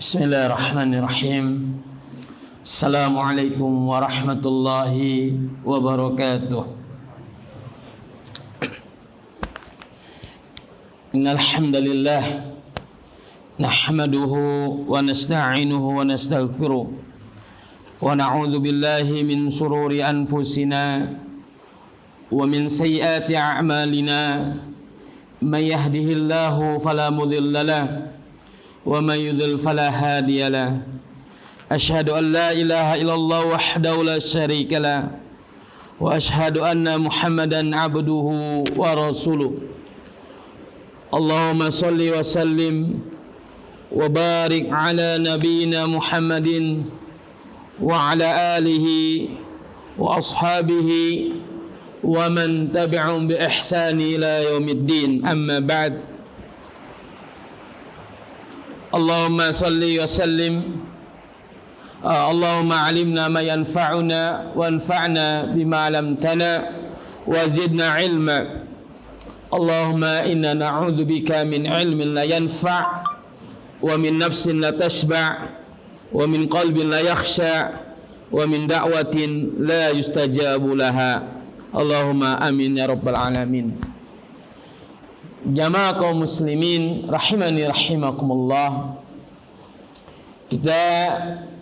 Bismillahirrahmanirrahim. Assalamualaikum warahmatullahi wabarakatuh. Innal hamdalillah nahmaduhu wa nasta'inuhu wa nastaghfiruh wa na'udzu billahi min shururi anfusina wa min sayyiati a'malina. May yahdihillahu fala mudilla lahu wa may yudlil fala hadiya lahu. Asyhadu an la ilaha illallah wahdahu la syarika lahu wa asyhadu anna Muhammadan abduhu wa rasuluh. Allahumma shalli wa sallim wa barik ala nabiyyina Muhammadin wa ala alihi wa ashabihi wa man tabi'ahum bi ihsani ila yaumiddin. Amma ba'd. Allahumma salli wa sallim Allahumma alimna ma yanfa'una wa anfa'na bima 'allamtana wa zidna ilma. Allahumma inna na'udzu bika min ilmin la yanfa' wa min nafsin la tashba' wa min qalbin la yakhsha' wa min da'watin la yustajabu laha. Allahumma amin ya rabbal alamin. Jamaah kaum muslimin rahimani rahimakumullah. Kita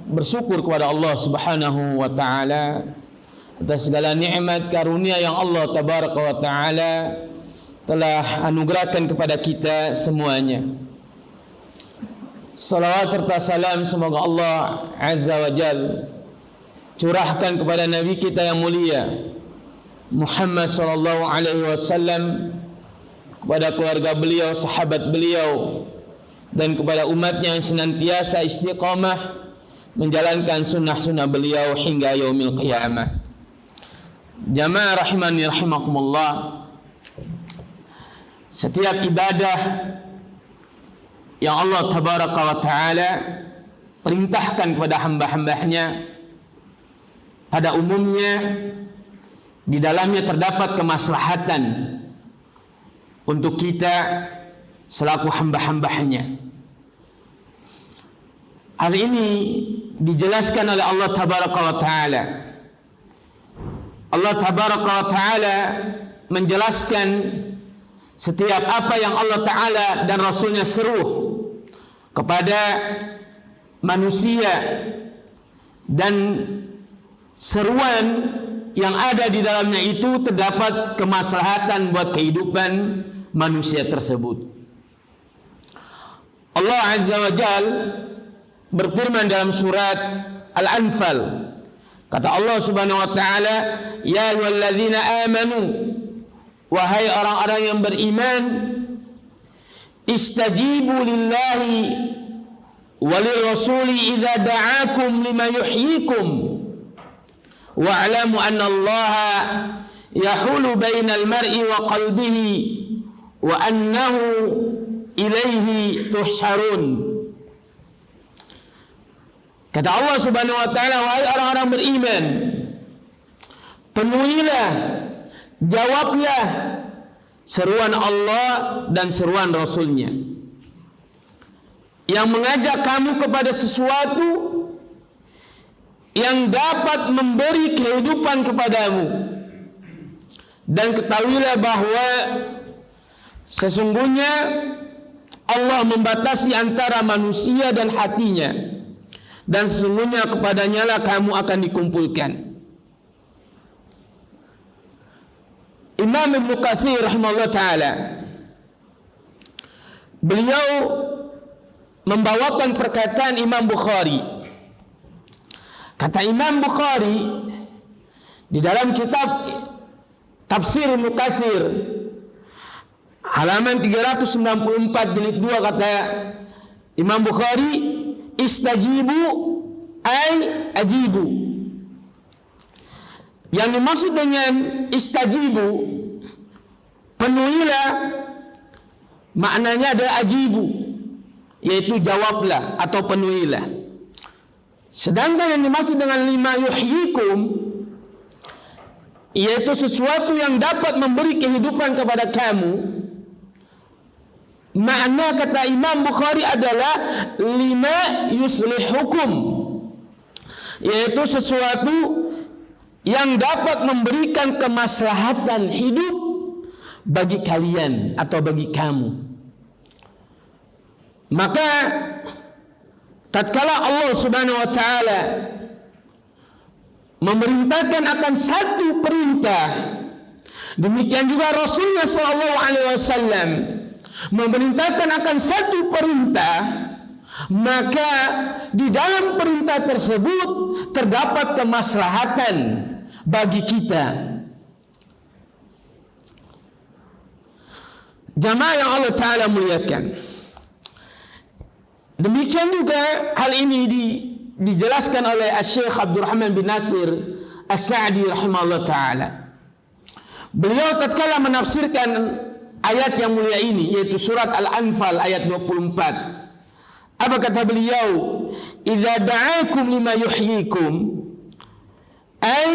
bersyukur kepada Allah Subhanahu wa taala atas segala nikmat karunia yang Allah tabaraka wa taala telah anugerahkan kepada kita semuanya. Salawat serta salam semoga Allah azza wa jalla curahkan kepada nabi kita yang mulia Muhammad sallallahu alaihi wasallam, kepada keluarga beliau, sahabat beliau, dan kepada umatnya yang senantiasa istiqamah menjalankan sunnah-sunnah beliau hingga yaumil qiyamah. Jamaah rahimani rahimakumullah, setiap ibadah yang Allah tabaraka wa ta'ala perintahkan kepada hamba-hambanya pada umumnya di dalamnya terdapat kemaslahatan untuk kita selaku hamba-hambanya. Hal ini dijelaskan oleh Allah tabaraka wa ta'ala. Allah tabaraka wa ta'ala menjelaskan setiap apa yang Allah ta'ala dan Rasulnya seru kepada manusia, dan seruan yang ada di dalamnya itu terdapat kemaslahatan buat kehidupan manusia tersebut. Allah azza wa jal berfirman dalam surat Al-Anfal, kata Allah subhanahu wa ta'ala, ya ayyuhalladzina amanu, wahai orang-orang yang beriman, istajibu lillahi walil rasuli idza da'akum lima yuhyikum wa'lamu anna allaha yahulu bainal mar'i wa qalbihi wa annahu ilaihi tuhsyarun. Kata Allah subhanahu wa ta'ala, wahai orang-orang beriman, penuhilah, jawablah seruan Allah dan seruan Rasulnya yang mengajak kamu kepada sesuatu yang dapat memberi kehidupan kepadamu, dan ketahuilah bahwa sesungguhnya Allah membatasi antara manusia dan hatinya, dan sesungguhnya kepadanya lah kamu akan dikumpulkan. Imam Ibnu Katsir rahimahullah ta'ala, beliau membawakan perkataan Imam Bukhari. Kata Imam Bukhari di dalam kitab Tafsir Ibnu Katsir halaman 394 jilid 2, kata Imam Bukhari, istajibu ay ajibu. Yang dimaksud dengan istajibu, penuhilah, maknanya adalah ajibu, yaitu jawablah atau penuhilah. Sedangkan yang dimaksud dengan lima yuhyikum, yaitu sesuatu yang dapat memberi kehidupan kepada kamu, makna kata Imam Bukhari adalah lima yuslih hukum, yaitu sesuatu yang dapat memberikan kemaslahatan hidup bagi kalian atau bagi kamu. Maka tatkala Allah Subhanahu wa taala memerintahkan akan satu perintah, demikian juga Rasulullah sallallahu alaihi wasallam memerintahkan akan satu perintah, maka di dalam perintah tersebut terdapat kemaslahatan bagi kita. Jamaah yang Allah Ta'ala muliakan. Demikian juga hal ini dijelaskan oleh Syekh Abdurrahman bin Nasir As-Sa'di rahimahullah ta'ala. Beliau tatkala menafsirkan ayat yang mulia ini, yaitu surat Al-Anfal ayat 24. Apa kata beliau? Idza da'akum lima yuhyikum, ay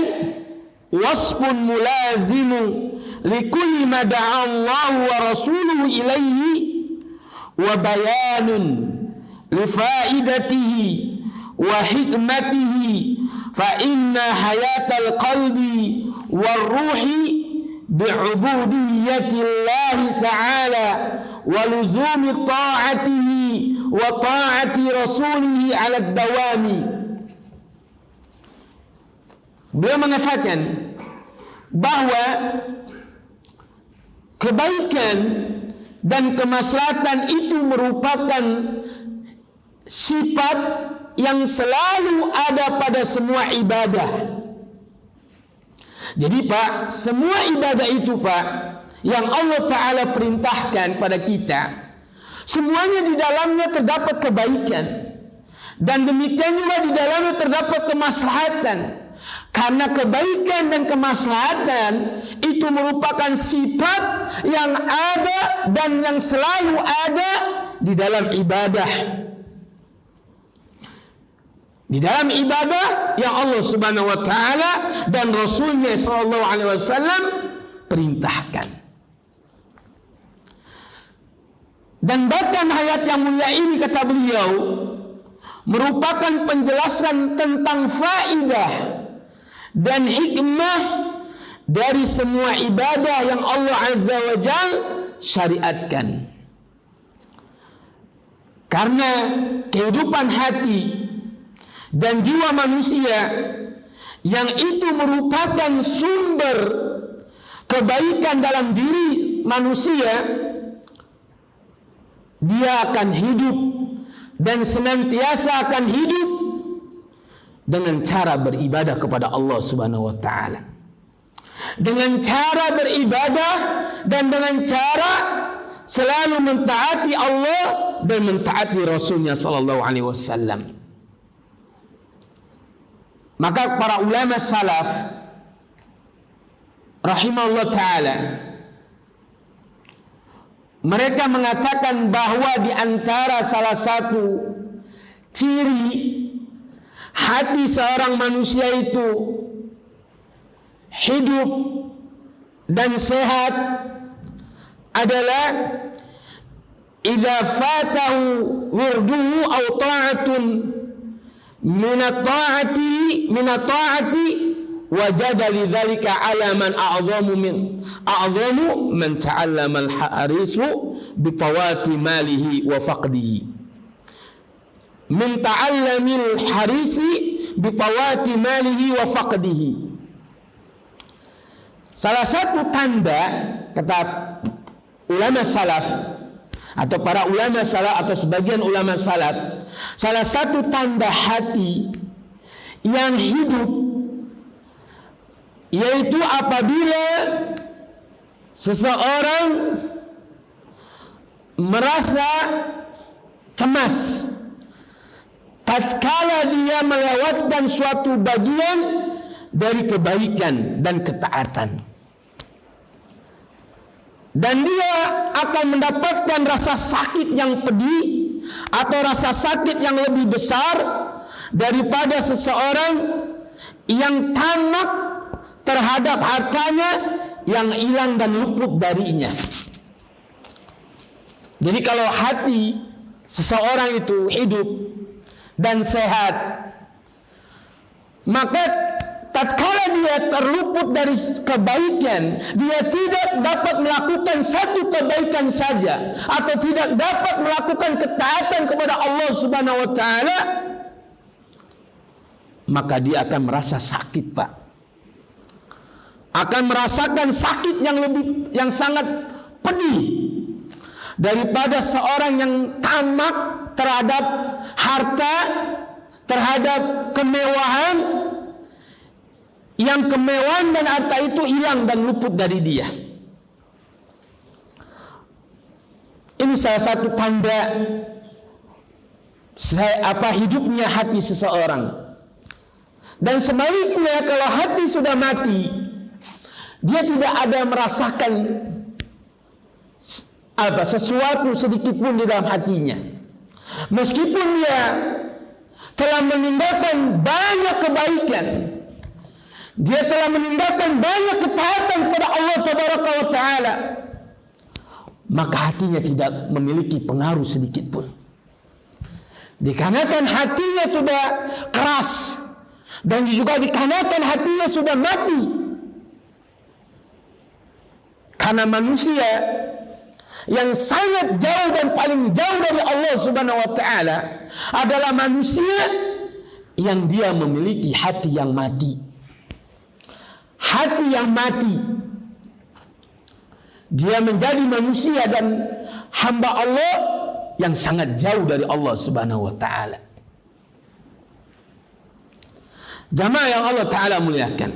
wasfun mulazimu likulli ma da'a Allah wa rasuluhu ilaihi wa bayanun lifaidatihi wa hikmatihi fa inna hayatal qalbi war ruhi bi'ubudiyyati Allah ta'ala wa luzumi ta'atihi wa ta'ati rasulihi 'ala ad-dawami. Beliau mengatakan bahwa kebaikan dan kemaslahatan itu merupakan sifat yang selalu ada pada semua ibadah. Jadi Pak, semua ibadah itu Pak yang Allah Ta'ala perintahkan pada kita, semuanya di dalamnya terdapat kebaikan, dan demikian juga di dalamnya terdapat kemaslahatan. Karena kebaikan dan kemaslahatan itu merupakan sifat yang ada dan yang selalu ada di dalam ibadah. Di dalam ibadah yang Allah Subhanahu wa taala dan Rasulnya sallallahu alaihi wasallam perintahkan. Dan bahkan ayat yang mulia ini kata beliau merupakan penjelasan tentang faidah dan hikmah dari semua ibadah yang Allah Azza wa Jalla syariatkan. Karena kehidupan hati dan jiwa manusia yang itu merupakan sumber kebaikan dalam diri manusia, dia akan hidup dan senantiasa akan hidup dengan cara beribadah kepada Allah Subhanahu wa taala. Dengan cara beribadah dan dengan cara selalu mentaati Allah dan mentaati Rasulnya sallallahu alaihi wasallam. Maka para ulama salaf rahimahullah ta'ala, mereka mengatakan bahwa di antara salah satu ciri hati seorang manusia itu hidup dan sehat adalah idza fatahu wirduhu aw ta'atun min at-ta'ati wajada lidzalika alaman a'zamu man ta'allama al-harisu bi fawati malihi wa faqdihi min ta'allamil harisi bi fawati malihi wa faqdihi. Salah satu tanda kata ulama salaf atau para ulama salaf atau sebagian ulama salaf, salah satu tanda hati yang hidup yaitu apabila seseorang merasa cemas tatkala dia melewatkan suatu bagian dari kebaikan dan ketaatan, dan dia akan mendapatkan rasa sakit yang pedih atau rasa sakit yang lebih besar daripada seseorang yang tamak terhadap hartanya yang hilang dan luput darinya. Jadi kalau hati seseorang itu hidup dan sehat, maka tatkala dia terluput dari kebaikan, dia tidak dapat melakukan satu kebaikan saja, atau tidak dapat melakukan ketaatan kepada Allah Subhanahu wa taala, maka dia akan merasa sakit, Pak. Akan merasakan sakit yang sangat pedih daripada seorang yang tamak terhadap harta, terhadap kemewahan, yang kemewahan dan harta itu hilang dan luput dari dia. Ini salah satu tanda hidupnya hati seseorang. Dan sebaliknya, kalau hati sudah mati, dia tidak ada merasakan sesuatu sedikit pun di dalam hatinya. Meskipun dia telah meninggalkan banyak kebaikan, dia telah meninggalkan banyak ketaatan kepada Allah Tabaraka wa Ta'ala, maka hatinya tidak memiliki pengaruh sedikit pun. Dikarenakan hatinya sudah keras, dan juga dikarenakan hatinya sudah mati. Karena manusia yang sangat jauh dan paling jauh dari Allah Subhanahu wa Ta'ala adalah manusia yang dia memiliki hati yang mati. Hati yang mati, dia menjadi manusia dan hamba Allah yang sangat jauh dari Allah Subhanahu wa Ta'ala. Jamaah yang Allah Ta'ala muliakan,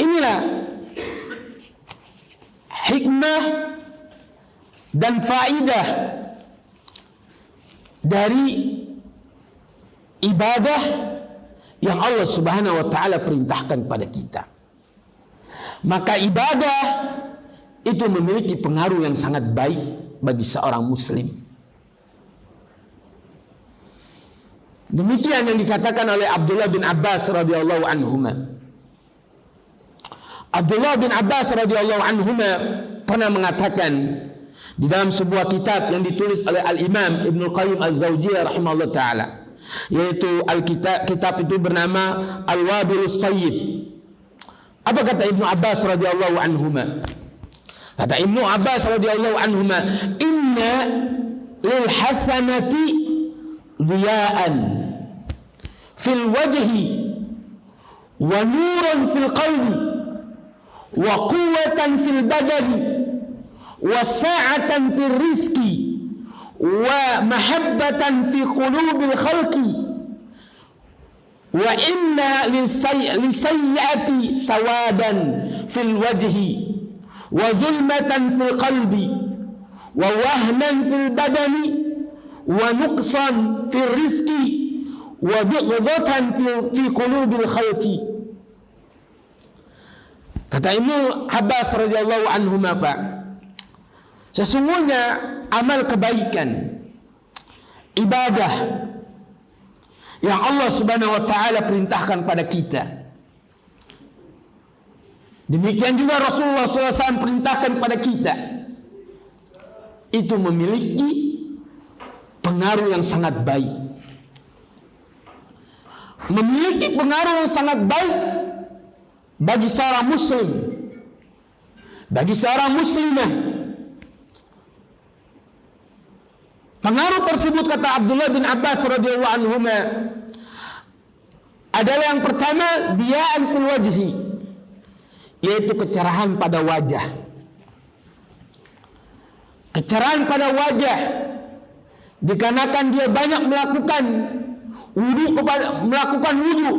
inilah hikmah dan faidah dari ibadah yang Allah Subhanahu wa Ta'ala perintahkan pada kita. Maka ibadah itu memiliki pengaruh yang sangat baik bagi seorang muslim. Demikian yang dikatakan oleh Abdullah bin Abbas radhiyallahu anhuma. Abdullah bin Abbas radhiyallahu anhuma pernah mengatakan di dalam sebuah kitab yang ditulis oleh Al-Imam Ibnu Qayyim Az-Zawjiyah rahimahullah ta'ala, yaitu kitab itu bernama Al-Wabilus Sayyib. Apa kata Ibnu Abbas radhiyallahu anhuma? Kata Ibnu Abbas radhiyallahu anhuma, inna lil hasanati dhiya'an fil wajhi wa nuran fil qalbi wa quwwatan fil badani wa sa'atan fil rizqi wa mahabbatan fi qulubil khalqi wa inna lisayyiati sawadan fil wajhi wa zulmatan fil qalbi wa wahnan fil badani wa nuqsan fil rizqi wa bighadatan fi qulubil khalqi. Kata Ibnu Abbas radhiyallahu anhu, Pak, sesungguhnya amal kebaikan, ibadah yang Allah Subhanahu wa Ta'ala perintahkan pada kita, demikian juga Rasulullah SAW perintahkan pada kita, itu memiliki pengaruh yang sangat baik, memiliki pengaruh yang sangat baik bagi seorang muslim, bagi seorang muslimah. Pengaruh tersebut, kata Abdullah bin Abbas radhiyallahu anhu, adalah yang pertama, diya'an fil wajhi, yaitu kecerahan pada wajah. Kecerahan pada wajah dikarenakan dia banyak melakukan wudu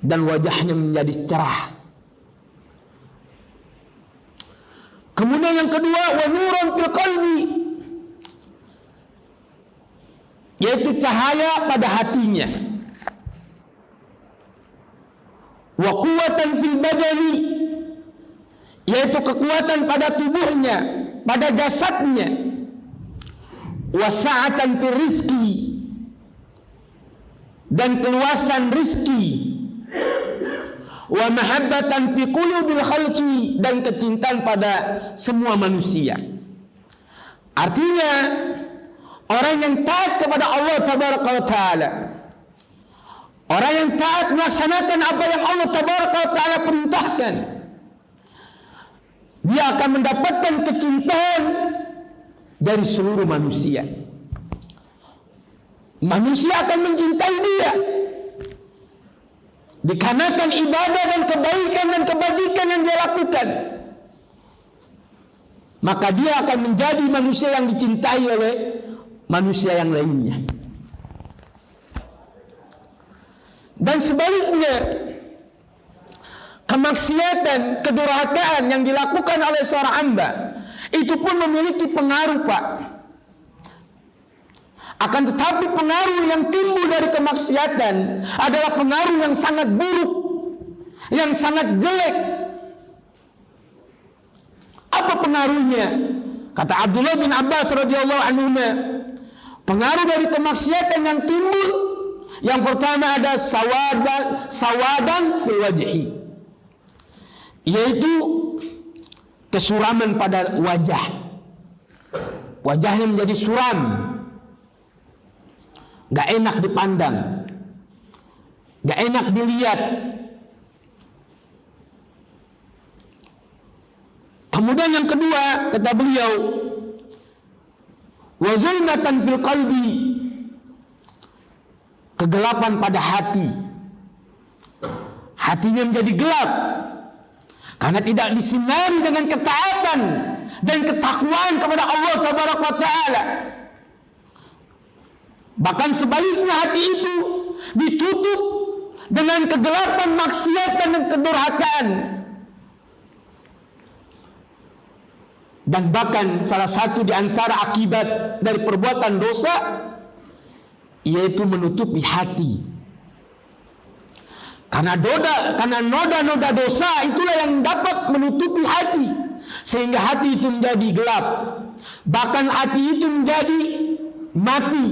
dan wajahnya menjadi cerah. Kemudian yang kedua, wa nuran fil qalbi, yaitu cahaya pada hatinya. Wa quwwatan fil badani, yaitu kekuatan pada tubuhnya, pada jasadnya. Wa sa'atan fil rizqi, dan keluasan rizki. wa mahabbatan fi qulubil khalqi, dan kecintaan pada semua manusia. Artinya orang yang taat kepada Allah tabaraka wa taala, orang yang taat melaksanakan apa yang Allah tabaraka wa taala perintahkan, dia akan mendapatkan kecintaan dari seluruh manusia. Manusia akan mencintai dia dikarenakan ibadah dan kebaikan dan kebajikan yang dia lakukan. Maka dia akan menjadi manusia yang dicintai oleh manusia yang lainnya. Dan sebaliknya, kemaksiatan, kedurhakaan yang dilakukan oleh seorang hamba itu pun memiliki pengaruh, Pak. Akan tetapi pengaruh yang timbul dari kemaksiatan adalah pengaruh yang sangat buruk, yang sangat jelek. Apa pengaruhnya? Kata Abdullah bin Abbas radhiyallahu anhu, pengaruh dari kemaksiatan yang timbul, yang pertama ada sawadan fil wajhi, yaitu kesuraman pada wajah. Wajahnya menjadi suram, gak enak dipandang, gak enak dilihat. Kemudian yang kedua, kata beliau, wa zulmatan fil qalbi, kegelapan pada hati. Hatinya menjadi gelap karena tidak disinari dengan ketaatan dan ketakwaan kepada Allah tabaraka wa taala. Bahkan sebaliknya, hati itu ditutup dengan kegelapan maksiatan dan kedurhakaan. Dan bahkan salah satu di antara akibat dari perbuatan dosa yaitu menutupi hati. Karena noda-noda dosa itulah yang dapat menutupi hati, sehingga hati itu menjadi gelap. Bahkan hati itu menjadi mati.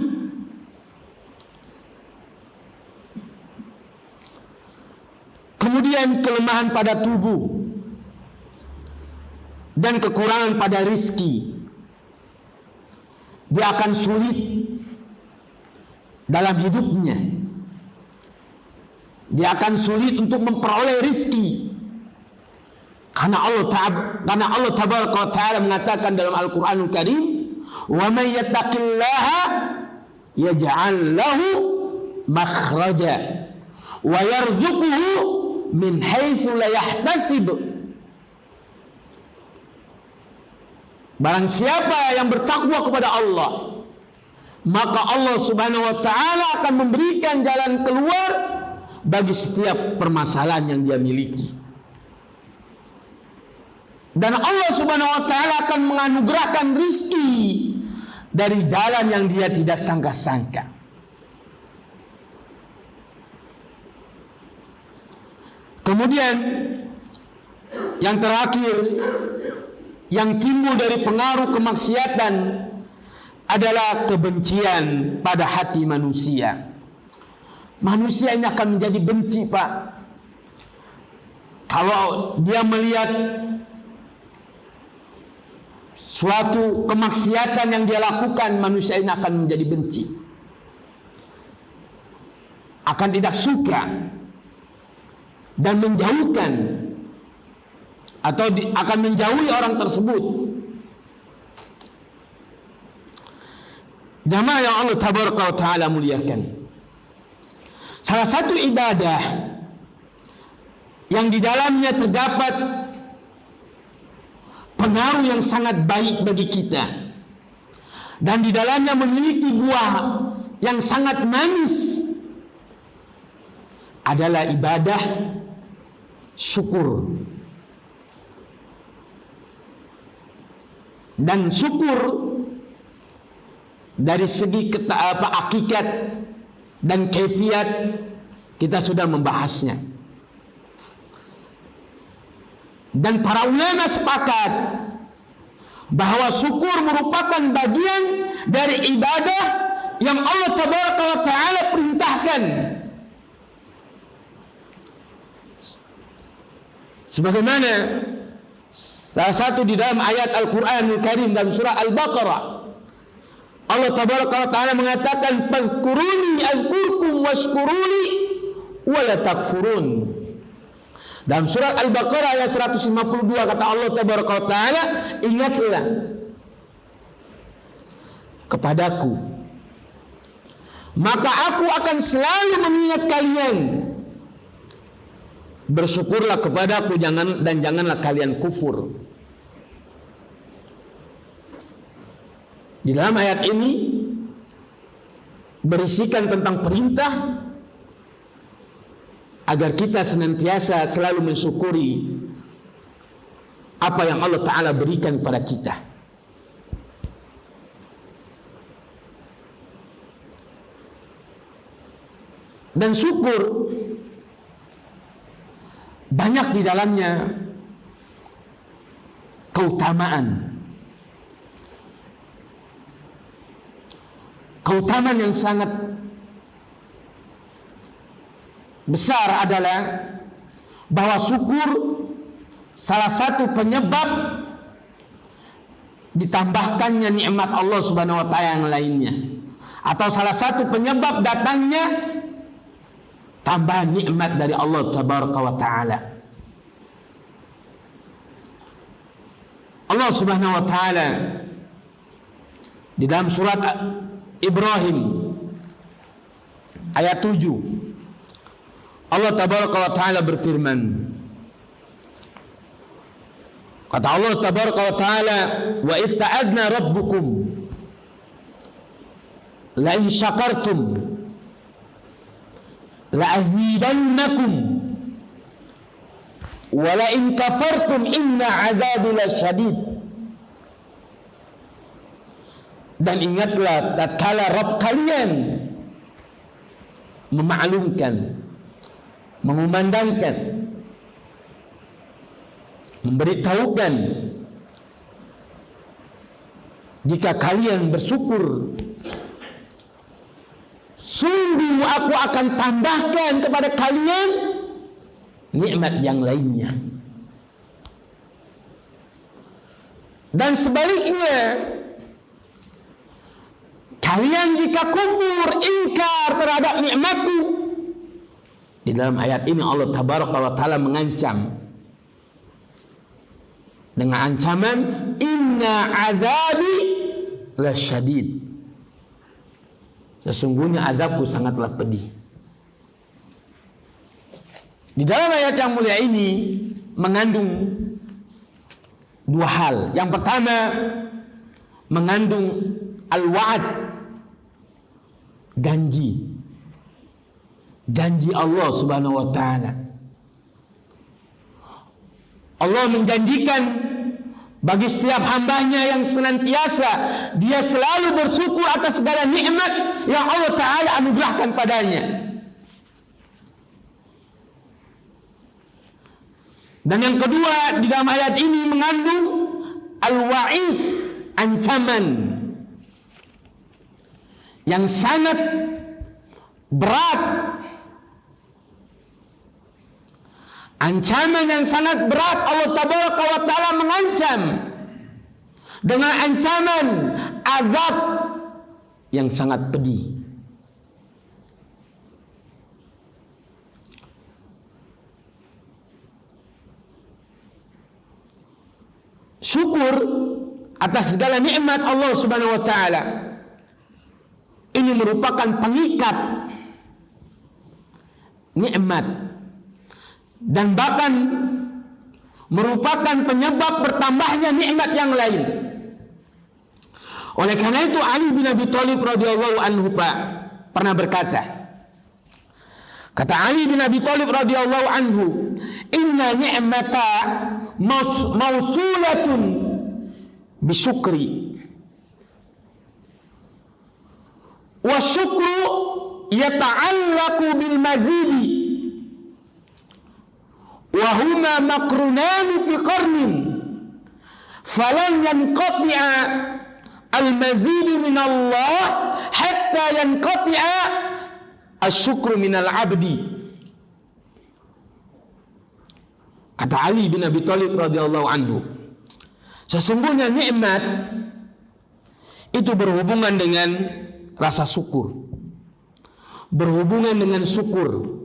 Kemudian kelemahan pada tubuh dan kekurangan pada rizki. Dia akan sulit dalam hidupnya. Dia akan sulit untuk memperoleh rizki. Karena Allah tabaraka wa ta'ala mengatakan dalam Al-Quranul Karim, wa man yattaqillaha yaj'al lahu makhraja wa yarzuquhu min haitsu la yahtasib. Barang siapa yang bertakwa kepada Allah, maka Allah subhanahu wa ta'ala akan memberikan jalan keluar bagi setiap permasalahan yang dia miliki. Dan Allah subhanahu wa ta'ala akan menganugerahkan rizki dari jalan yang dia tidak sangka-sangka. Kemudian yang terakhir, yang timbul dari pengaruh kemaksiatan adalah kebencian pada hati manusia. Manusia ini akan menjadi benci, Pak. Kalau dia melihat suatu kemaksiatan yang dia lakukan, manusia ini akan menjadi benci, akan tidak suka dan menjauhkan, atau akan menjauhi orang tersebut. Jamaah yang Allah tabaraka wa ta'ala muliakan, salah satu ibadah yang di dalamnya terdapat pengaruh yang sangat baik bagi kita dan di dalamnya memiliki buah yang sangat manis adalah ibadah syukur. Dan syukur dari segi hakikat dan kaifiat kita sudah membahasnya. Dan para ulama sepakat bahwa syukur merupakan bagian dari ibadah yang Allah tabaraka wa ta'ala perintahkan. Sebagaimana salah satu di dalam ayat Al-Qur'anul Karim dalam surah Al-Baqarah, Allah Tabaraka wa Ta'ala mengatakan, "Fazkuruni azkurkum washkuruli wa la takfurun." Dalam surat Al-Baqarah ayat 152 kata Allah Tabaraka wa Ta'ala, "Ingatlah kepadaku, maka aku akan selalu mengingat kalian. Bersyukurlah kepadaku dan janganlah kalian kufur." Di dalam ayat ini berisikan tentang perintah agar kita senantiasa selalu mensyukuri apa yang Allah Ta'ala berikan pada kita. Dan syukur banyak di dalamnya keutamaan. Keutamaan yang sangat besar adalah bahwa syukur salah satu penyebab ditambahkannya nikmat Allah Subhanahu wa Ta'ala yang lainnya, atau salah satu penyebab datangnya tambahan nikmat dari Allah Tabaraka wa Ta'ala. Allah Subhanahu wa Ta'ala di dalam surat Ibrahim ayat 7, Allah Tabaraka wa Ta'ala berfirman, kata Allah Tabaraka wa Ta'ala, "Wa idh ta'adna rabbukum la in syakartum la azidannakum wa la in kafartum inna 'adzabi lasyadid." Dan ingatlah tatkala Rabb kalian memaklumkan, mengumandangkan, memberitahukan, jika kalian bersyukur, sungguh aku akan tambahkan kepada kalian nikmat yang lainnya. Dan sebaliknya, kalian jika kufur, ingkar terhadap nikmatku, di dalam ayat ini Allah Tabaraka wa Ta'ala mengancam dengan ancaman, "Inna azabi lasyadid." Sesungguhnya azabku sangatlah pedih. Di dalam ayat yang mulia ini mengandung dua hal. Yang pertama, mengandung al-wa'ad, janji Allah Subhanahu wa Ta'ala. Allah menjanjikan bagi setiap hambanya yang senantiasa dia selalu bersyukur atas segala nikmat yang Allah Ta'ala anugerahkan padanya. Dan yang kedua, di dalam ayat ini mengandung al-wa'id, ancaman yang sangat berat. Ancaman yang sangat berat. Allah Tabaraka wa Ta'ala mengancam dengan ancaman azab yang sangat pedih. Syukur atas segala nikmat Allah Subhanahu wa Ta'ala ini merupakan pengikat nikmat dan bahkan merupakan penyebab bertambahnya nikmat yang lain. Oleh karena itu Ali bin Abi Thalib radhiyallahu anhu pernah berkata, kata Ali bin Abi Thalib radhiyallahu anhu, "Inna ni'mata mausulatun bisyukri wa syukru yata'allaqu bil mazidi wa huma maqrunani fi qarnin falan yanqati'a al mazidi min Allah hatta yanqati'a asyukru min al abdi." Kata Ali bin Abi Thalib radhiyallahu anhu, sesungguhnya nikmat itu berhubungan dengan rasa syukur, berhubungan dengan syukur,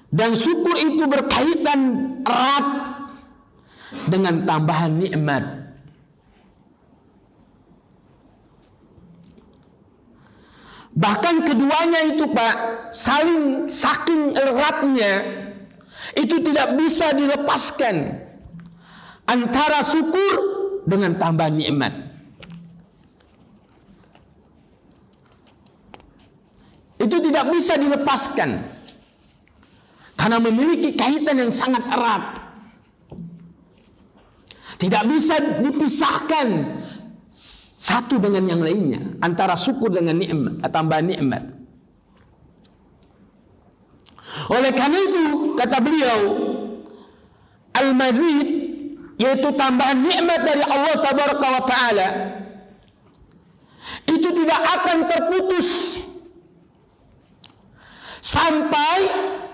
dan syukur itu berkaitan erat dengan tambahan nikmat. Bahkan keduanya itu Pak, saking eratnya, itu tidak bisa dilepaskan antara syukur dengan tambahan nikmat. Itu tidak bisa dilepaskan karena memiliki kaitan yang sangat erat. Tidak bisa dipisahkan satu dengan yang lainnya, antara syukur dengan nikmat, tambahan nikmat. Oleh karena itu kata beliau, al-mazid, yaitu tambahan nikmat dari Allah tabaraka wa taala, itu tidak akan terputus sampai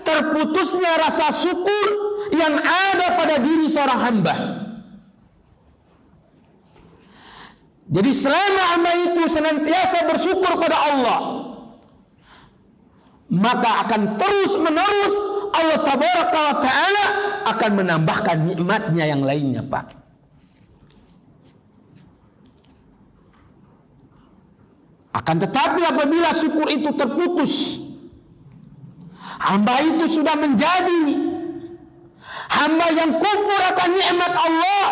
terputusnya rasa syukur yang ada pada diri seorang hamba. Jadi selama hamba itu senantiasa bersyukur pada Allah, maka akan terus menerus Allah tabaraka wa ta'ala akan menambahkan nikmatnya yang lainnya, Pak. Akan tetapi apabila syukur itu terputus, hamba itu sudah menjadi hamba yang kufur akan nikmat Allah,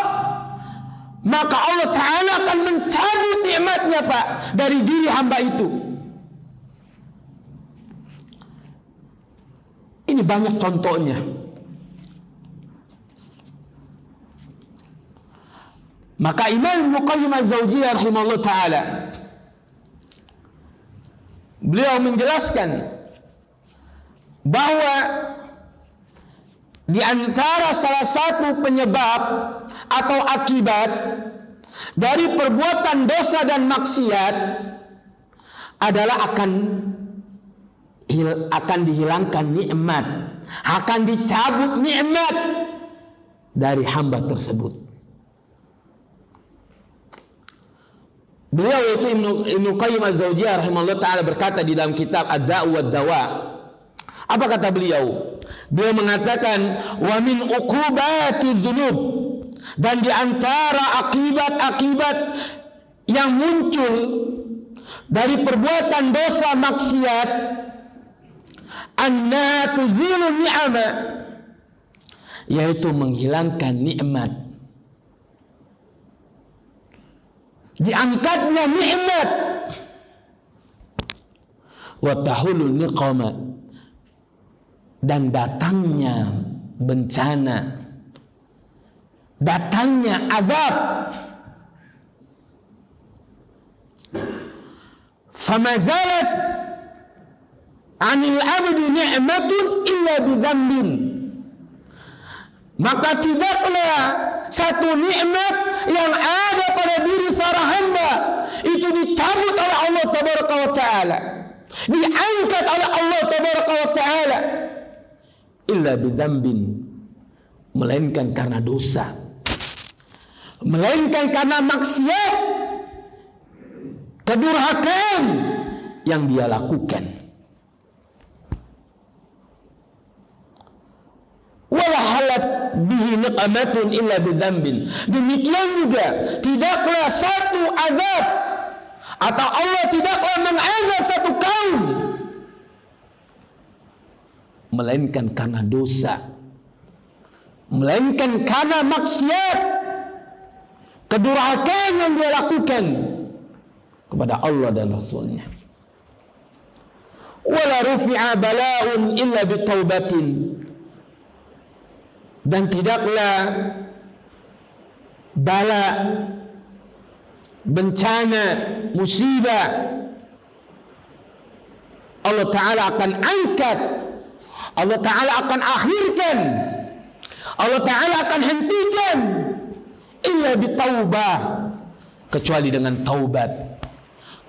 maka Allah Ta'ala akan mencabut nikmatnya, Pak, dari diri hamba itu. Ini banyak contohnya. Maka Imam Ibnu Qayyim Az-Zawjiyah rahimahullah ta'ala, beliau menjelaskan bahwa di antara salah satu penyebab atau akibat dari perbuatan dosa dan maksiat adalah akan dihilangkan nikmat, akan dicabut nikmat dari hamba tersebut. Beliau yaitu Ibnu Qayyim Az-Zawjiyah rahimahullah ta'ala berkata di dalam kitab Ad-Da' wa Ad-Dawa. Apa kata beliau? Beliau mengatakan, wa min uqubati dzunub, dan di antara akibat-akibat yang muncul dari perbuatan dosa maksiat, anna tuzilu ni'ama, yaitu menghilangkan nikmat, diangkatnya nikmat, wa tahulul niqama, dan datangnya bencana, datangnya azab. Famazalat anil abdi ni'matun illa bidzambin, maka tidaklah satu nikmat yang ada pada diri seorang hamba itu dicabut oleh Allah tabaraka wa ta'ala, diangkat oleh Allah tabaraka wa ta'ala, illa bidzambin, melainkan karena dosa, melainkan karena maksiat, kedurhakaan yang dia lakukan. Wala halat bihi niqamatun illa bidzambin, demikian juga tidaklah satu azab atau Allah tidaklah mengazab satu kaum melainkan karena dosa, melainkan karena maksiat, kedurhakaan yang dia lakukan kepada Allah dan Rasulnya. Wala rufi'a bala'un illa bitaubatin, dan tidaklah bala, bencana, musibah Allah Ta'ala akan angkat, Allah Ta'ala akan akhirkan, Allah Ta'ala akan hentikan, illa bitaubah, kecuali dengan taubat,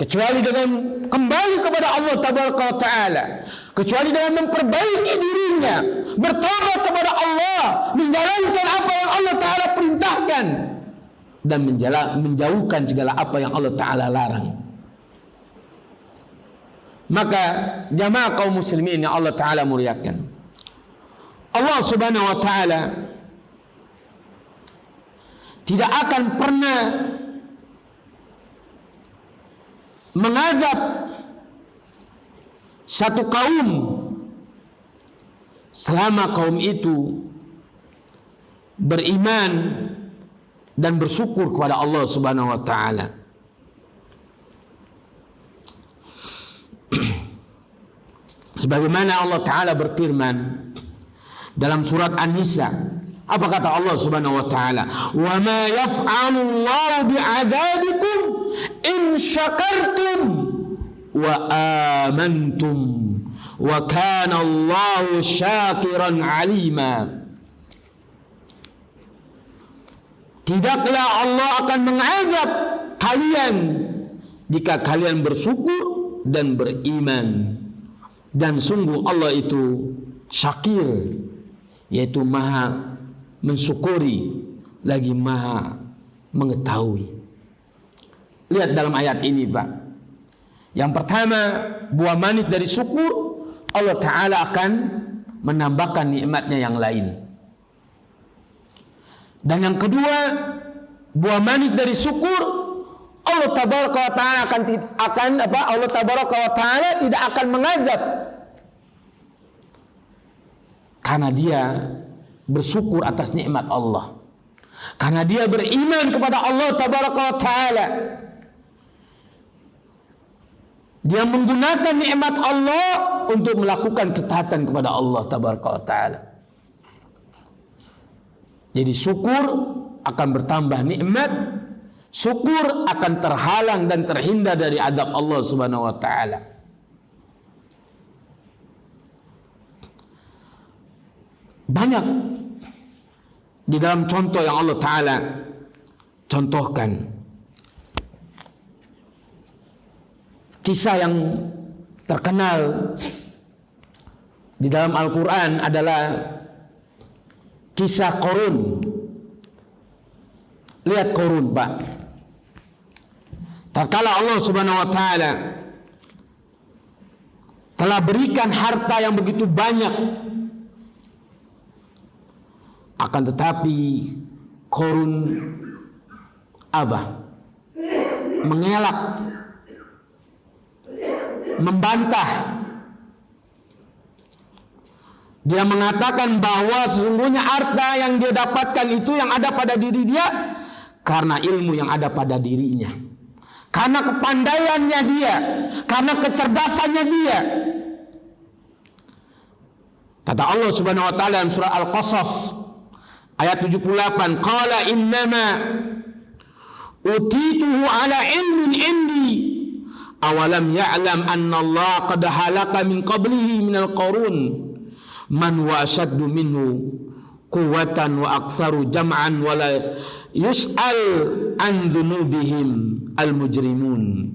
kecuali dengan kembali kepada Allah Tabaraka wa Ta'ala, kecuali dengan memperbaiki dirinya, bertobat kepada Allah, menjalankan apa yang Allah Ta'ala perintahkan, dan menjauhkan segala apa yang Allah Ta'ala larang. Maka jamaah kaum muslimin yang Allah Ta'ala muliakan, Allah Subhanahu wa Ta'ala tidak akan pernah mengazab satu kaum selama kaum itu beriman dan bersyukur kepada Allah Subhanahu wa Ta'ala. Sebagaimana Allah Ta'ala berfirman dalam surat An-Nisa, apa kata Allah Subhanahu wa Ta'ala? "Wa ma yaf'alu Allahu bi'adzabikum in syakartum wa amantum wa kana Allahu syakiran 'alima." Tidaklah Allah akan mengazab kalian jika kalian bersyukur dan beriman, dan sungguh Allah itu syakir, yaitu maha mensyukuri lagi maha mengetahui. Lihat dalam ayat ini, Pak. Yang pertama, buah manis dari syukur, Allah Ta'ala akan menambahkan nikmatnya yang lain. Dan yang kedua, buah manis dari syukur, Allah Tabaraka wa Ta'ala Allah Tabaraka wa Ta'ala tidak akan mengazab karena dia bersyukur atas nikmat Allah, karena dia beriman kepada Allah Tabaraka wa Ta'ala. Dia menggunakan nikmat Allah untuk melakukan ketaatan kepada Allah Tabaraka wa Ta'ala. Jadi syukur akan bertambah nikmat, syukur akan terhalang dan terhindar dari azab Allah Subhanahu wa Ta'ala. Banyak di dalam contoh yang Allah Ta'ala contohkan. Kisah yang terkenal di dalam Al-Quran adalah kisah Qarun. Lihat Qarun, Pak. Tatkala Allah Subhanahu wa Ta'ala telah berikan harta yang begitu banyak, akan tetapi Qarun mengelak, membantah. Dia mengatakan bahwa sesungguhnya harta yang dia dapatkan itu yang ada pada diri dia karena ilmu yang ada pada dirinya, karena kepandaiannya dia, karena kecerdasannya dia. Kata Allah Subhanahu wa Ta'ala dalam surah Al-Qasas ayat 78, "Qala innama utituhu ala ilmin indi awalam ya'lam anna Allah qad halaka min qablihi minal qurun man wa asaddu minhu quwwatan wa aktsaru jam'an wa la yus'al an dzunubihim al-mujrimun."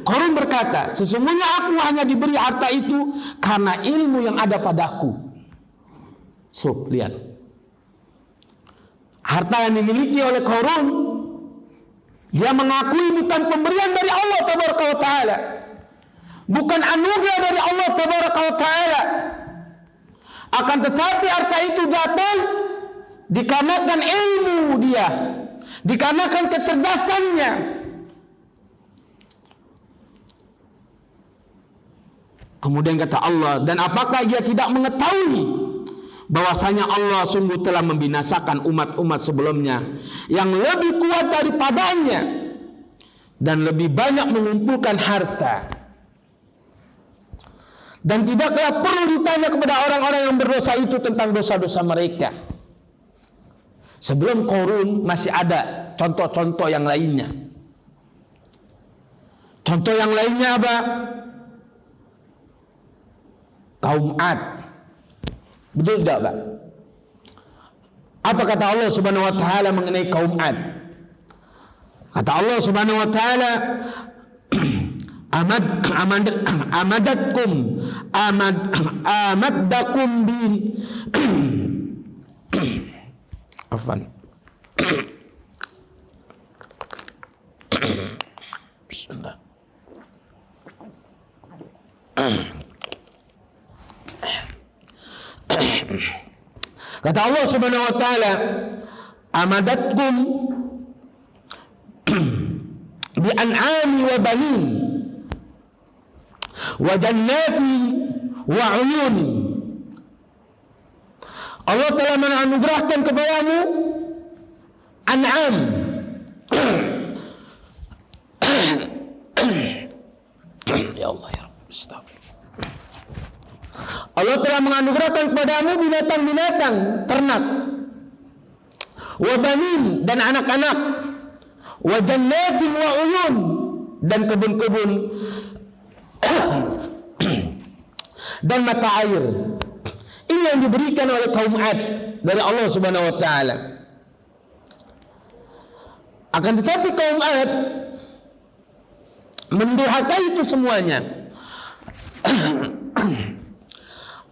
Qarun berkata, sesungguhnya aku hanya diberi harta itu karena ilmu yang ada padaku. Lihat. Harta yang dimiliki oleh Qarun, dia mengakui bukan pemberian dari Allah Tabaraka wa Ta'ala, bukan anugerah dari Allah Tabaraka wa Ta'ala. Akan tetapi harta itu datang dikarenakan ilmu dia, dikarenakan kecerdasannya. Kemudian kata Allah, dan apakah dia tidak mengetahui bahwasanya Allah sungguh telah membinasakan umat-umat sebelumnya yang lebih kuat daripadanya dan lebih banyak mengumpulkan harta. Dan tidaklah perlu ditanya kepada orang-orang yang berdosa itu tentang dosa-dosa mereka. Sebelum Qarun masih ada contoh-contoh yang lainnya. Contoh yang lainnya apa? Kaum Ad. Betul tidak, Pak? Apa kata Allah Subhanahu wa Ta'ala mengenai kaum Ad? Kata Allah Subhanahu wa Ta'ala, amaddakum bin afan bismillah. Kata Allah Subhanahu wa taala, amadatkum bi an'ami wa banin wa jannatin wa uyun. Allah telah menganugerahkan kepadamu an'am ya Allah ya Rabb, astagfirullah. Allah telah menganugerahkan kepadamu binatang-binatang ternak, wa banin dan anak-anak, wa jannatin wa uyun dan kebun-kebun dan mata air. Ini yang diberikan oleh kaum Ad dari Allah Subhanahu wa taala. Akan tetapi kaum Ad mendurhakai itu semuanya.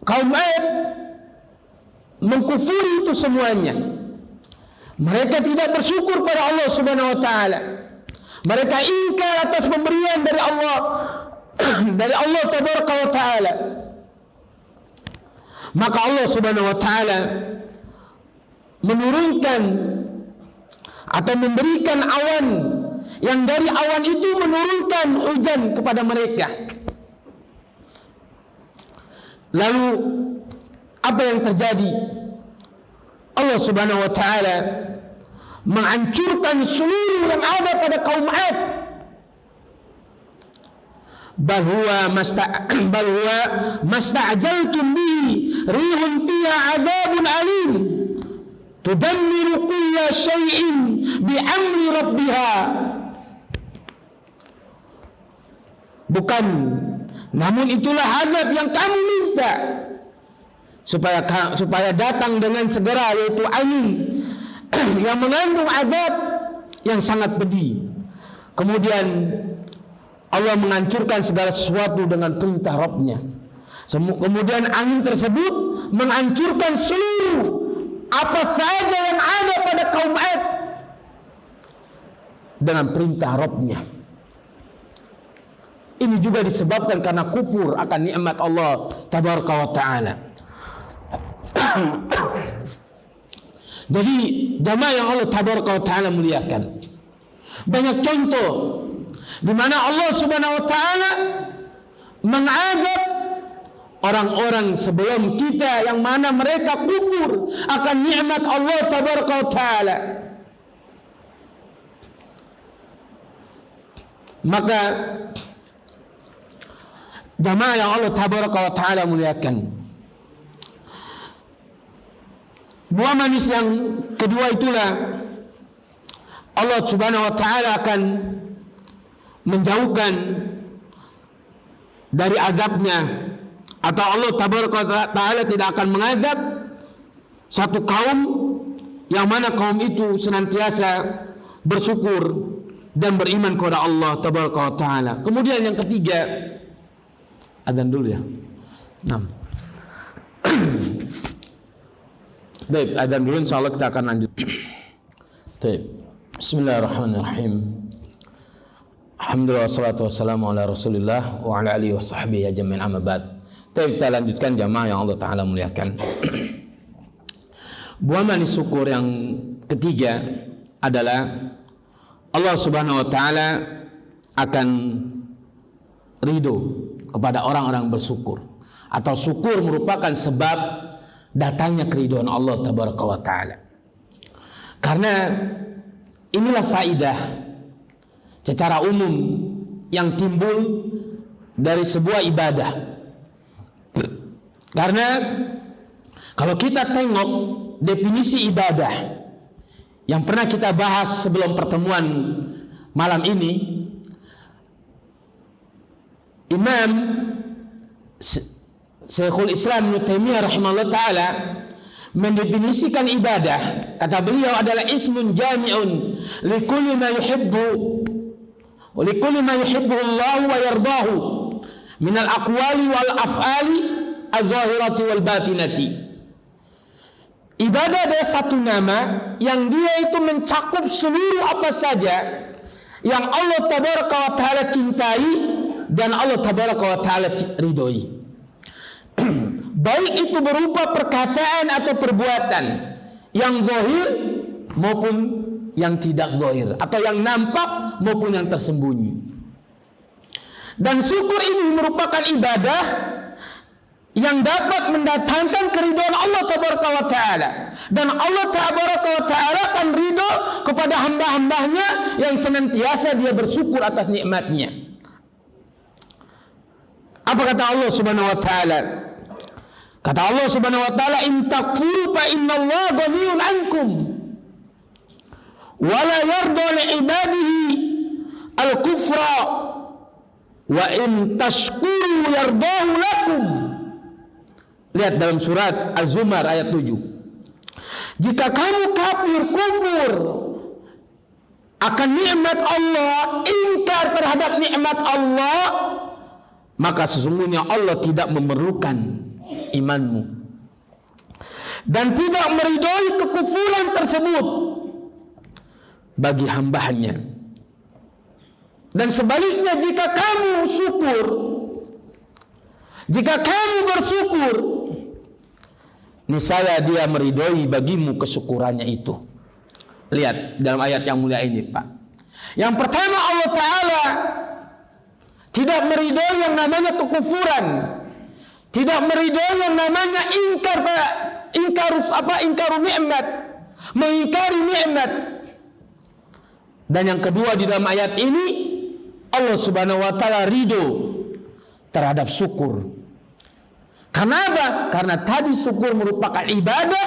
Kaum Ad mengkufuri itu semuanya. Mereka tidak bersyukur pada Allah Subhanahu wa taala. Mereka ingkar atas pemberian dari Allah dari Allah Tabaraka wa taala. Maka Allah Subhanahu wa taala menurunkan atau memberikan awan, yang dari awan itu menurunkan hujan kepada mereka. Lalu apa yang terjadi? Allah Subhanahu wa taala menghancurkan seluruh yang ada pada kaum Ad. Bal huwa masta'jaltum bihi rihun fiha 'adzabun alim tudammiru kulla syai'in bi amri rabbiha. Bukan, namun itulah azab yang kamu minta supaya datang dengan segera, yaitu angin yang mengandung azab yang sangat pedih. Kemudian Allah menghancurkan segala sesuatu dengan perintah Rabb-Nya. Kemudian angin tersebut menghancurkan seluruh apa saja yang ada pada kaum Ad dengan perintah Rabb-Nya. Ini juga disebabkan karena kufur akan nikmat Allah Tabaraka wa taala. Jadi jamaah yang Allah Tabaraka wa taala muliakan, banyak contoh di mana Allah Subhanahu wa taala mengazab orang-orang sebelum kita yang mana mereka kufur akan nikmat Allah Tabaraka wa taala. Maka jamaah yang Allah Tabaraka wa taala muliakan, buah manis yang kedua itulah Allah Subhanahu wa taala akan menjauhkan dari azabnya, atau Allah Tabaraka wa taala tidak akan mengazab satu kaum yang mana kaum itu senantiasa bersyukur dan beriman kepada Allah Tabaraka wa taala. Kemudian yang ketiga, adzan dulu ya. 6. Baik, adzan dulu, insyaallah kita akan lanjut. Baik. Bismillahirrahmanirrahim. Alhamdulillah wassalatu wassalamu ala Rasulillah wa ala alihi washabbihi ajmain, amma ba'd. Kita lanjutkan jamaah yang Allah taala muliakan. Buah manis syukur yang ketiga adalah Allah Subhanahu wa taala akan ridho kepada orang-orang bersyukur, atau syukur merupakan sebab datangnya keridhaan Allah Tabaraka wa taala. Karena inilah faidah secara umum yang timbul dari sebuah ibadah. Karena kalau kita tengok definisi ibadah yang pernah kita bahas sebelum pertemuan malam ini, Imam Syekhul Islam Ibnu Taimiyah rahimahullah taala mendefinisikan ibadah, kata beliau, adalah ismun jami'un likulli ma yuhibbu wa likulli ma yuhibbuhullahu wa yardahu minal aqwali wal af'ali adh-dhahirati wal batinati. Ibadah ada satu nama yang dia itu mencakup seluruh apa saja yang Allah tabaraka wa ta'ala cintai dan Allah tabaraka wa ta'ala ridhoi. Baik itu berupa perkataan atau perbuatan yang zahir maupun yang tidak zahir, atau yang nampak maupun yang tersembunyi. Dan syukur ini merupakan ibadah yang dapat mendatangkan keridhaan Allah tabaraka wa ta'ala, dan Allah tabaraka wa ta'ala akan ridho kepada hamba-hambanya yang senantiasa dia bersyukur atas nikmatnya. Apa kata Allah subhanahu wa ta'ala? Kata Allah subhanahu wa ta'ala, in takfuru fa innallaha ghaniyun ankum wa la yarda li ibadihi al-kufra wa in tashkuru yardahu lakum. Lihat dalam surat Az-Zumar ayat 7. Jika kamu kafir, kufur akan nikmat Allah, ingkar terhadap nikmat Allah, maka sesungguhnya Allah tidak memerlukan imanmu dan tidak meridhoi kekufuran tersebut bagi hambanya. Dan sebaliknya, jika kamu syukur, jika kamu bersyukur, niscaya dia meridhoi bagimu kesyukurannya itu. Lihat dalam ayat yang mulia ini, Pak. Yang pertama, Allah Ta'ala tidak meridhoi yang namanya kekufuran, tidak meridhoi yang namanya ingkaru nikmat, mengingkari nikmat. Dan yang kedua, di dalam ayat ini Allah Subhanahu wa ta'ala ridho terhadap syukur. Karena apa? Karena tadi syukur merupakan ibadah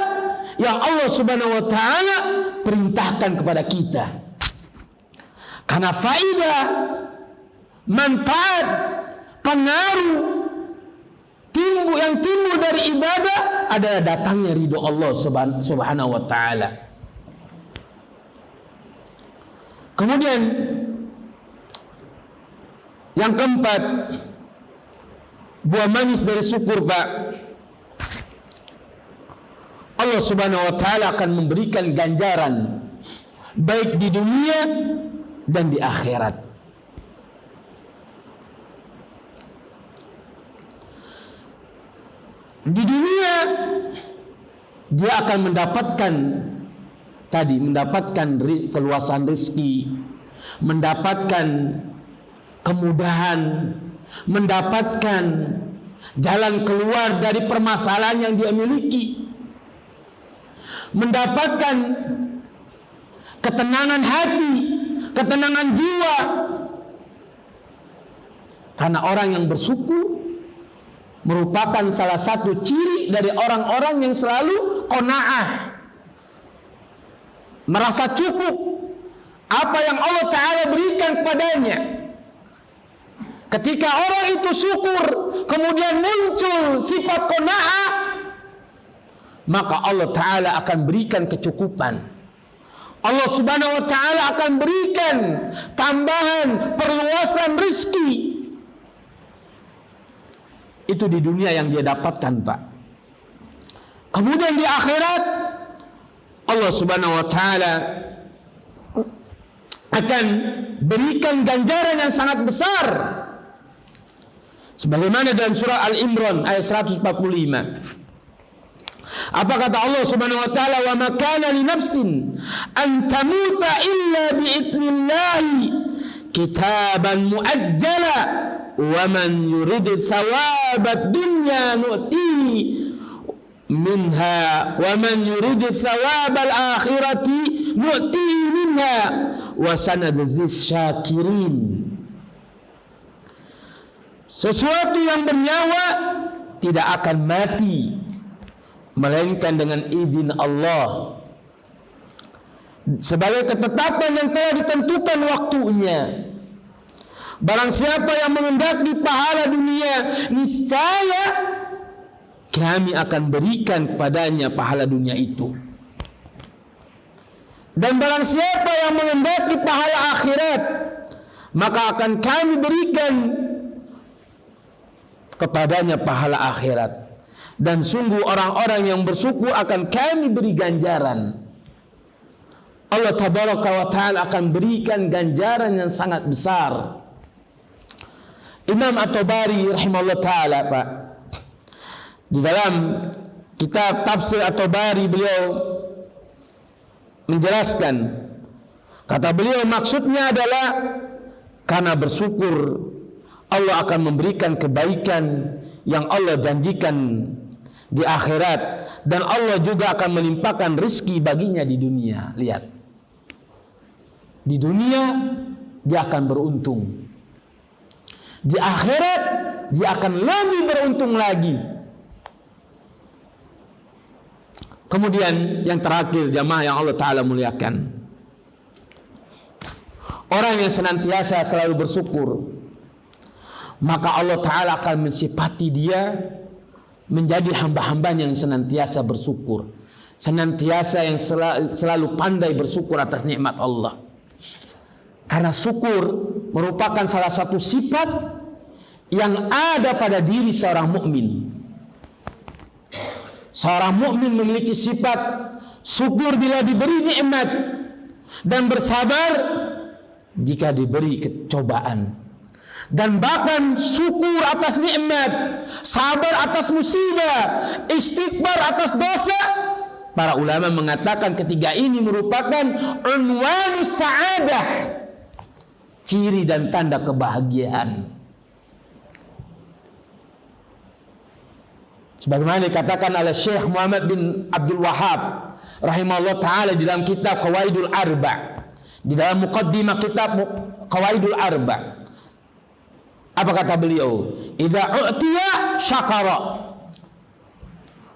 yang Allah Subhanahu wa ta'ala perintahkan kepada kita. Karena faidah, manfaat, pengaruh yang timbul dari ibadah adalah datangnya ridho Allah Subhanahu wa ta'ala. Kemudian yang keempat, buah manis dari syukur, Pak, Allah Subhanahu wa ta'ala akan memberikan ganjaran baik di dunia dan di akhirat. Di dunia dia akan mendapatkan keluasan rezeki, mendapatkan kemudahan, mendapatkan jalan keluar dari permasalahan yang dia miliki, mendapatkan ketenangan hati, ketenangan jiwa. Karena orang yang bersyukur merupakan salah satu ciri dari orang-orang yang selalu qanaah, merasa cukup apa yang Allah Ta'ala berikan kepadanya. Ketika orang itu syukur, kemudian muncul sifat qanaah, maka Allah Ta'ala akan berikan kecukupan. Allah Subhanahu wa ta'ala akan berikan tambahan perluasan rezeki. Itu di dunia yang dia dapatkan, Pak. Kemudian di akhirat Allah Subhanahu wa ta'ala akan berikan ganjaran yang sangat besar, sebagaimana dalam surah Al-Imran ayat 145. Apa kata Allah Subhanahu wa ta'ala? Wa ma kana li nafsin an tamuta illa bi idnillahi kitaban muajjala wa man yurid thawabad dunya nu'tihi minha wa man yurid thawabal akhirati nu'tihi minha wa sanadzis syakirin. Sesuatu yang bernyawa tidak akan mati melainkan dengan izin Allah, sebagai ketetapan yang telah ditentukan waktunya. Barang siapa yang menghendaki pahala dunia, niscaya kami akan berikan kepadanya pahala dunia itu. Dan barang siapa yang menghendaki pahala akhirat, maka akan kami berikan kepadanya pahala akhirat. Dan sungguh orang-orang yang bersyukur akan kami beri ganjaran. Allah tabaraka wa ta'ala akan berikan ganjaran yang sangat besar. Imam At-Tabari rahimahullah ta'ala, Pak, di dalam kitab Tafsir At-Tabari beliau menjelaskan, kata beliau, maksudnya adalah karena bersyukur Allah akan memberikan kebaikan yang Allah janjikan di akhirat, dan Allah juga akan melimpahkan rezeki baginya di dunia. Lihat, di dunia dia akan beruntung, di akhirat dia akan lebih beruntung lagi. Kemudian yang terakhir, jamaah yang Allah Ta'ala muliakan, orang yang senantiasa selalu bersyukur, maka Allah Ta'ala akan mensifati dia menjadi hamba-hambanya yang senantiasa bersyukur, senantiasa yang selalu pandai bersyukur atas nikmat Allah. Karena syukur merupakan salah satu sifat yang ada pada diri seorang mukmin. Seorang mukmin memiliki sifat syukur bila diberi nikmat dan bersabar jika diberi kecobaan, dan bahkan syukur atas nikmat, sabar atas musibah, istighfar atas dosa. Para ulama mengatakan ketiga ini merupakan unwan sa'adah, ciri dan tanda kebahagiaan. Sebagaimana dikatakan oleh Syekh Muhammad bin Abdul Wahhab rahimahullah ta'ala di dalam kitab Qawaidul Arba', di dalam muqaddimah kitab Qawaidul Arba', apa kata beliau? Idza u'tiya syakara,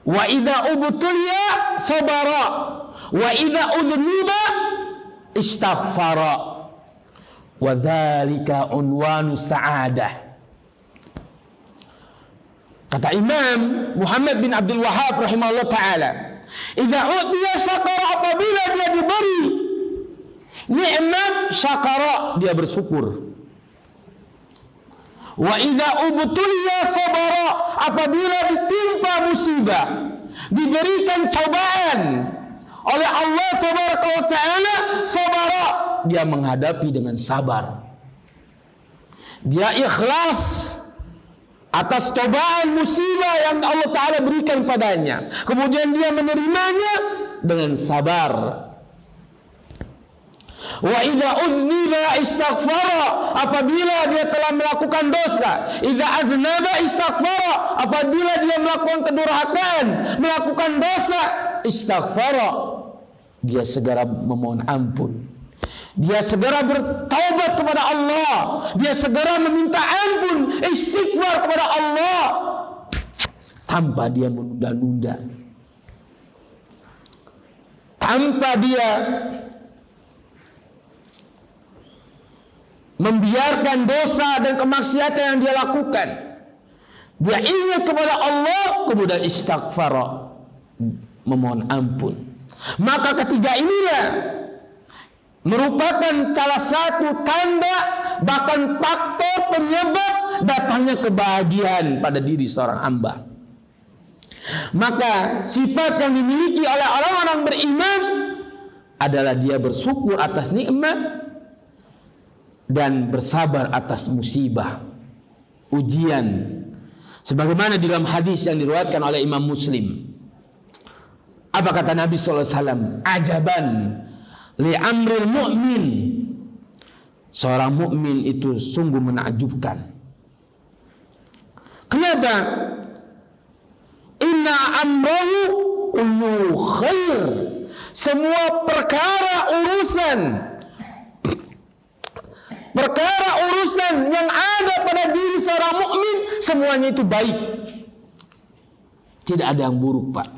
wa idza ubtuliya sabara, wa idza udhniba istaghfara, wa dzalika unwanu sa'adah. Kata Imam Muhammad bin Abdul Wahhab rahimahullah ta'ala, idza u'tiya syakara, apabila dia diberi nikmat, syakara, dia bersyukur. Wa idza ubtuliya sabara, apabila ditimpa musibah, diberikan cobaan oleh Allah tabaraka wa ta'ala, sabara, dia menghadapi dengan sabar. Dia ikhlas atas cobaan musibah yang Allah Ta'ala berikan padanya, kemudian dia menerimanya dengan sabar. Wa idza udhniba istaghfara, apabila dia telah melakukan dosa. Idza adznaba istaghfara, apabila dia melakukan kedurhakaan, melakukan dosa, istaghfara, dia segera memohon ampun, dia segera bertaubat kepada Allah, dia segera meminta ampun, istighfar kepada Allah, tanpa dia menunda-nunda, tanpa dia membiarkan dosa dan kemaksiatan yang dia lakukan. Dia ingat kepada Allah, kemudian istighfar, memohon ampun. Maka ketiga inilah merupakan salah satu tanda, bahkan faktor penyebab datangnya kebahagiaan pada diri seorang hamba. Maka sifat yang dimiliki oleh orang-orang beriman adalah dia bersyukur atas nikmat dan bersabar atas musibah, ujian. Sebagaimana di dalam hadis yang diriwayatkan oleh Imam Muslim, apa kata Nabi SAW? Ajaban li amril mu'min, seorang mukmin itu sungguh menakjubkan. Kenapa? Inna amrahu kullu khair, semua perkara urusan yang ada pada diri seorang mukmin, semuanya itu baik. Tidak ada yang buruk, Pak.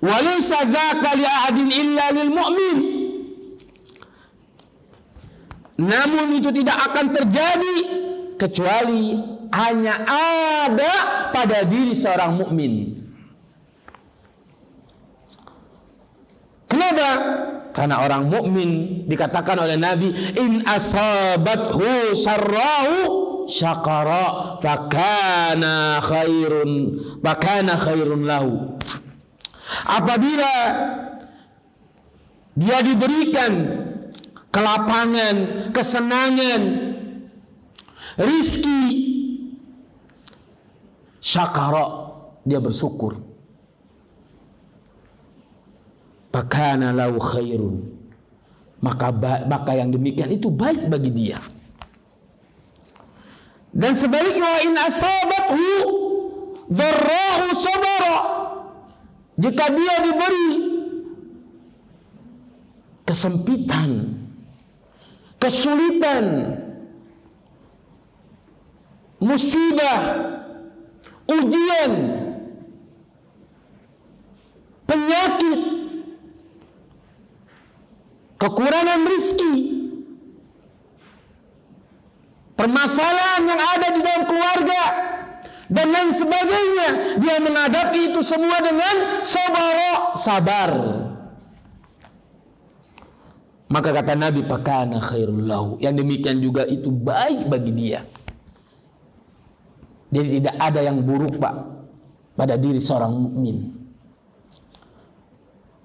Walaysa dzaka li ahadin illa lil mu'min. Namun itu tidak akan terjadi kecuali hanya ada pada diri seorang mukmin. Kenapa? Karena orang mukmin dikatakan oleh Nabi, in asabathu sarrahu syakara fakana khairun lahu. Apabila dia diberikan kelapangan, kesenangan, rizki, syakara, dia bersyukur. Fakana lahu khairun, maka yang demikian itu baik bagi dia. Dan sebaliknya, wa in asabathu dharrahu sabara, jika dia diberi kesempitan, kesulitan, musibah, ujian, penyakit, kekurangan rezeki, permasalahan yang ada di dalam keluarga, dan lain sebagainya, dia menghadapi itu semua dengan sabar. Maka kata Nabi, fakana khairul lahu, yang demikian juga itu baik bagi dia. Jadi tidak ada yang buruk, Pak, pada diri seorang mukmin.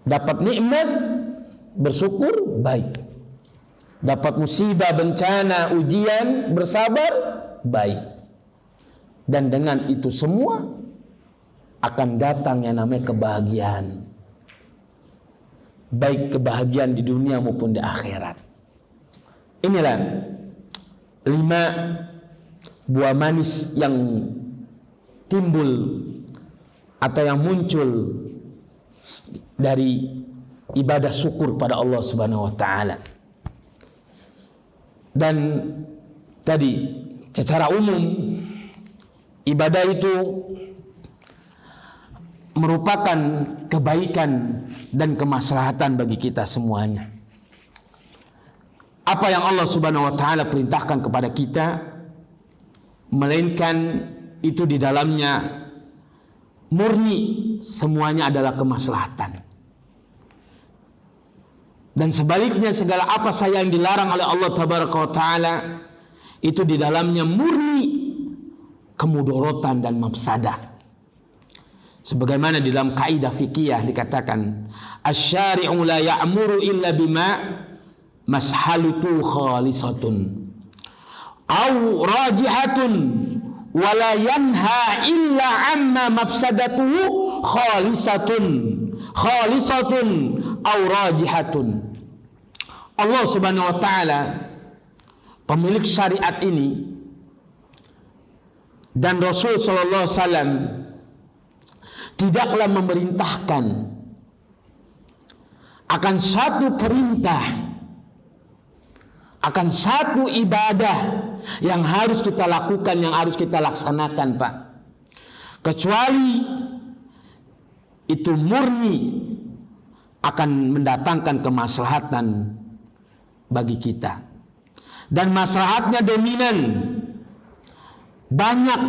Dapat nikmat, bersyukur, baik. Dapat musibah, bencana, ujian, bersabar, baik. Dan dengan itu semua akan datang yang namanya kebahagiaan. Baik kebahagiaan di dunia maupun di akhirat. Inilah 5 buah manis yang timbul atau yang muncul dari ibadah syukur pada Allah Subhanahu wa taala. Dan tadi secara umum ibadah itu merupakan kebaikan dan kemaslahatan bagi kita semuanya. Apa yang Allah Subhanahu wa taala perintahkan kepada kita, melainkan itu di dalamnya murni semuanya adalah kemaslahatan. Dan sebaliknya segala apa saja yang dilarang oleh Allah Tabaraka wa taala itu di dalamnya murni kemudorotan dan mafsadah. Sebagaimana di dalam kaidah fikih dikatakan, asy-syari'u la ya'muru illa bima mashalutu khalisatun aw rajihatun wa la yanha illa amma mafsadatuhu khalisatun aw rajihatun. Allah Subhanahu wa taala, pemilik syariat ini, dan Rasul sallallahu alaihi wasallam tidaklah memerintahkan akan satu perintah, akan satu ibadah yang harus kita lakukan, yang harus kita laksanakan, Pak, kecuali itu murni akan mendatangkan kemaslahatan bagi kita, dan maslahatnya dominan, banyak.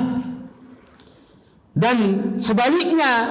Dan sebaliknya